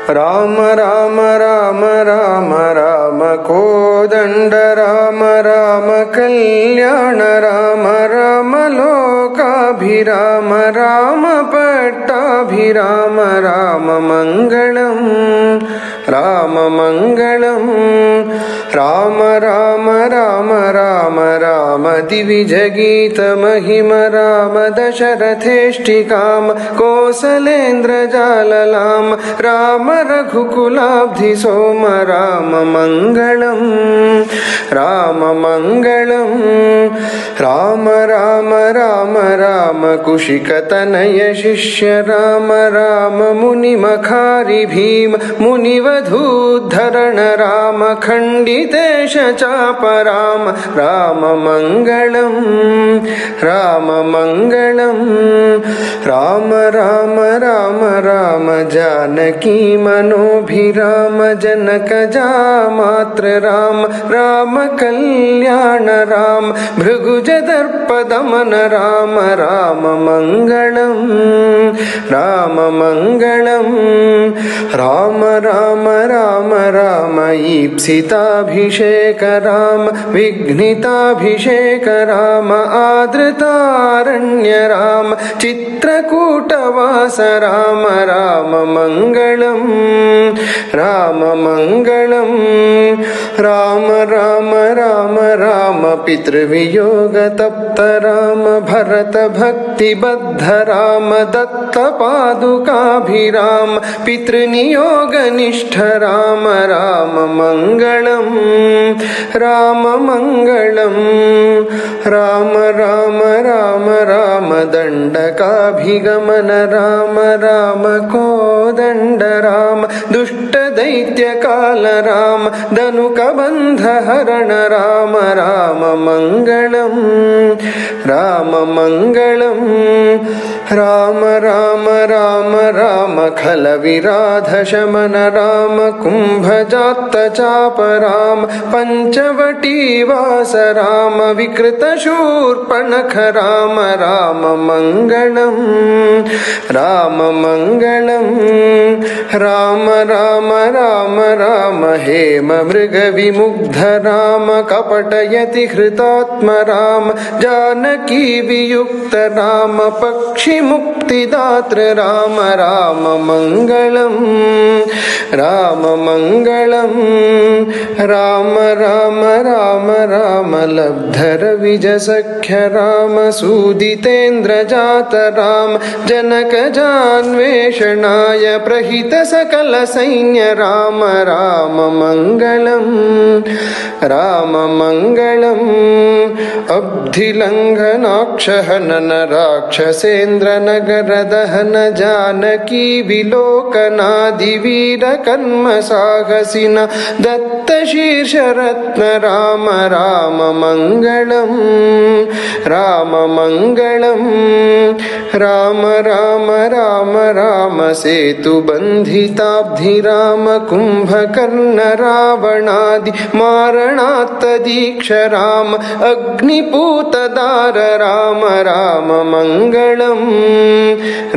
ರಾಮ ರಾಮ ರಾಮ ರಾಮ ರಾಮ ಕೋದಂಡ ರಾಮ ರಾಮ ಕಲ್ಯಾಣ ರಾಮ ರಾಮ ಲೋಕಾಭಿರಾಮ ರಾಮ ಪಟ್ಟಾಭಿರಾಮ ರಾಮ ಮಂಗಳಂ ರಾಮ ಮಂಗಳಂ ರಾಮ ರಾಮ ರಾಮ ರಾಮ ರಾಮ ದಿವಿಜಗೀತ ಮಹಿಮ ರಾಮ ದಶರಥೇಷ್ಟಿಕಾಮ ಕೋಸಲೇಂದ್ರ ಜಾಲಲಾಮ ರಾಮ ರಘುಕುಲಾಬ್ಧಿ ಸೋಮ ರಾಮ ಮಂಗಳಂ ರಾಮ ಮಂಗಳಂ ರಾಮ ರಾಮ ರಾಮ ರಾಮ ಕುಶಿಕತನಯ ಶಿಷ್ಯ ರಾಮ ರಾಮ ಮುನಿಮಖಾರಿ ಭೀಮ ಮುನಿವಧೂದ್ಧರಣ ರಾಮ ಖಂಡಿತೇಶ ಚಾಪ ರಾಮ ರಾಮ ಮಂಗಳಂ ರಾಮ ಮಂಗಳಂ ರಾಮ ರಾಮ ರಾಮ ರಾಮ ಜಾನಕಿ ಮನೋಭಿರಾಮ ಜನಕ ಜಾಮಾತ್ರ ರಾಮ ರಾಮ ಕಲ್ಯಾಣ ರಾಮ ಭೃಗುಜ ದರ್ಪ ದಮನ ರಾಮ ರಾಮ ಮಂಗಳಂ ರಾಮ ಮಂಗಳಂ ರಾಮ ರಾಮ ರಾಮ ರಾಮ ಈಪ್ಸಿತಾಭಿಷೇಕ ರಾಮ ವಿಘ್ನಿತಾಭಿಷೇಕ ರಾಮ ಆದೃತಾರಣ್ಯ ರಾಮ ಚಿತ್ರಕೂಟವಾಸ ರಾಮ ರಾಮ ಮಂಗಳಂ ರಾಮ ಮಂಗಳಂ ರಾಮ ರಾಮ ರಾಮ ರಾಮ ಪಿತೃವಿಯೋಗ ತಪ್ತ ರಾಮ ಭರತ ಭಕ್ತಿ ಬದ್ಧ ರಾಮ ದತ್ತ ಪಾದುಕಾಭಿರಾಮ ಪಿತೃನಿಯೋಗ ನಿಷ್ಠ ರಾಮ ರಾಮ ಮಂಗಳಂ ರಾಮ ಮಂಗಳಂ ರಾಮ ರಾಮ ರಾಮ ರಾಮ ದಂಡಕಾಭಿಗಮನ ರಾಮ ರಾಮ ಕೋದಂಡ ರಾಮ ದುಷ್ಟ ದೈತ್ಯ ಕಾಲ ರಾಮ ಧನುಕ ಬಂಧ ಹರಣ ರಾಮ ರಾಮ ಮಂಗಳಂ ರಾಮ ಮಂಗಳಂ ರಾಮ ರಾಮ ರಾಮ ರಾಮ ಖಲ ವಿರಾಧ ಶಮನ ರಾಮ ಕುಂಭಜಾತ್ತ ಚಾಪ ರಾಮ ಪಂಚವಟಿ ವಾಸ ರಾಮ ವಿಕೃತ ಶೂರ್ಪಣಖ ರಾಮ ರಾಮ ಮಂಗಳಂ ರಾಮ ಮಂಗಳಂ ರಾಮ ರಾಮ ರಾಮ ರಾಮ ಹೇಮ ಮೃಗ ವಿಮುಗ್ಧ ರಾಮ ಕಪಟಯತಿ ಹೃತಾತ್ಮ ರಾಮ ಜಾನಕಿ ವಿಯುಕ್ತ ರಾಮ ಪಕ್ಷಿ ಮುಕ್ತಿದಾತ್ರ ರಾಮ ರಾಮ ಮಂಗಳಂ ರಾಮ ಮಂಗಳಂ ರಾಮ ರಾಮ ರಾಮ ರಾಮ ಲಬ್ಧರ ವಿಜ ಸಖ್ಯ ರಾಮ ಸೂದಿತೇಂದ್ರ ಜಾತ ರಾಮ ಜನಕ ಜಾನ್ವೇಷಣಾಯ ಪ್ರಹಿತ ಸಕಲ ಸೈನ್ಯ ರಾಮ ರಾಮ ಮಂಗಳಂ ರಾಮ ಮಂಗಳಂ ಅಬ್ಧಿಲಂಘನಾಕ್ಷಹನನ ರಾಕ್ಷಸೇಂದ್ರ ನಗರ ದಹನ ಜಾನಕಿ ವಿಲೋಕನಾದಿ ವೀರ ಕರ್ಮ ಸಾಹಸಿನ ದತ್ತ ಶೀರ್ಷ ರತ್ನ ರಾಮ ರಾಮ ಮಂಗಳಂ ರಾಮ ಮಂಗಳಂ ರಾಮ ರಾಮ ರಾಮ ರಾಮ ಸೇತು ಬಂಧಿತಾಬ್ಧಿ ರಾಮ ಕುಂಭಕರ್ಣ ರಾವಣಾದಿ ಮಾರಣಾತ್ತ ದೀಕ್ಷ ರಾಮ ಅಗ್ನಿಪೂತದಾರ ರಾಮ ರಾಮ ಮಂಗಳಂ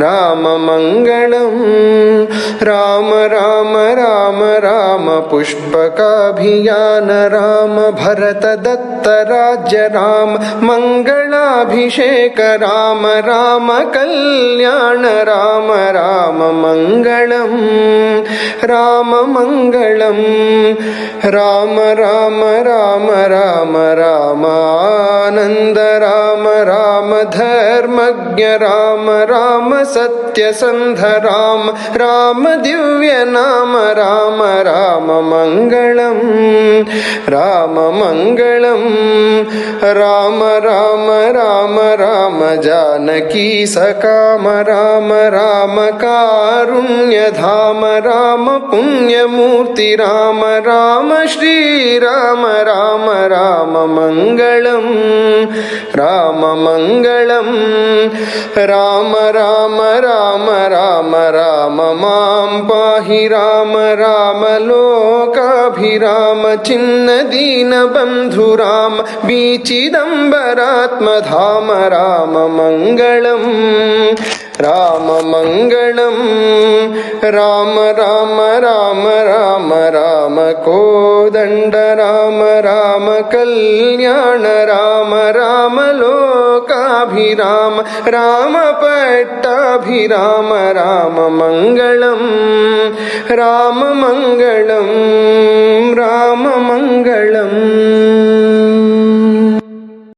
ರಾಮ ಮಂಗಳಂ ರಾಮ ರಾಮ ರಾಮ ರಾಮ ಪುಷ್ಪಕಾಭಿಯಾನ ರಾಮ ಭರತ ದತ್ತ ರಾಜ್ಯ ರಾಮ ಮಂಗಳಾಭಿಷೇಕ ರಾಮ ರಾಮ ಕಲ್ಯಾಣ ರಾಮ ರಾಮ ಮಂಗಳಂ ರಾಮ ಮಂಗಳಂ ರಾಮ ರಾಮ ರಾಮ ರಾಮ ರಾಮ ಆನಂದ ರಾಮ ರಾಮ ಧರ್ಮಜ್ಞ ರಾಮ ರಾಮ ಸತ್ಯಸಂಧ ರಾಮ ರಾಮ ದಿವ್ಯ ನಾಮ ರಾಮ ರಾಮ ಮಂಗಳಂ ರಾಮ ಮಂಗಳಂ ರಾಮ ರಾಮ ರಾಮ ರಾಮ ಜಾನಕಿ ಸಕಾಮ ರಾಮ ರಾಮ ಕಾರುಣ್ಯಧಾಮ ರಾಮ ಪುಣ್ಯಮೂರ್ತಿ ರಾಮ ರಾಮ ಶ್ರೀರಾಮ ರಾಮ ರಾಮ ಮಂಗಳಂ ರಾಮ ಮಂಗಳಂ ರಾಮ ರಾಮ ರಾಮ ರಾಮ ರಾಮ ಮಾಂ ಪಾಹಿ ರಾಮ ರಾಮ ಲೋಕಾಭಿರಾಮ ಚಿನ್ನ ದೀನ ಬಂಧು ರಾಮ ಬೀಚಿದಂಬರಾತ್ಮ ಧಾಮ ರಾಮ ಮಂಗಳಂ రామమంగళం రామ రామ రామ రామ రామ కోదండ రామ రామ కళ్యాణ రామ రామ లోకాభిరామ రామ పట్టాభిరామ రామమంగళం రామమంగళం రామమంగళం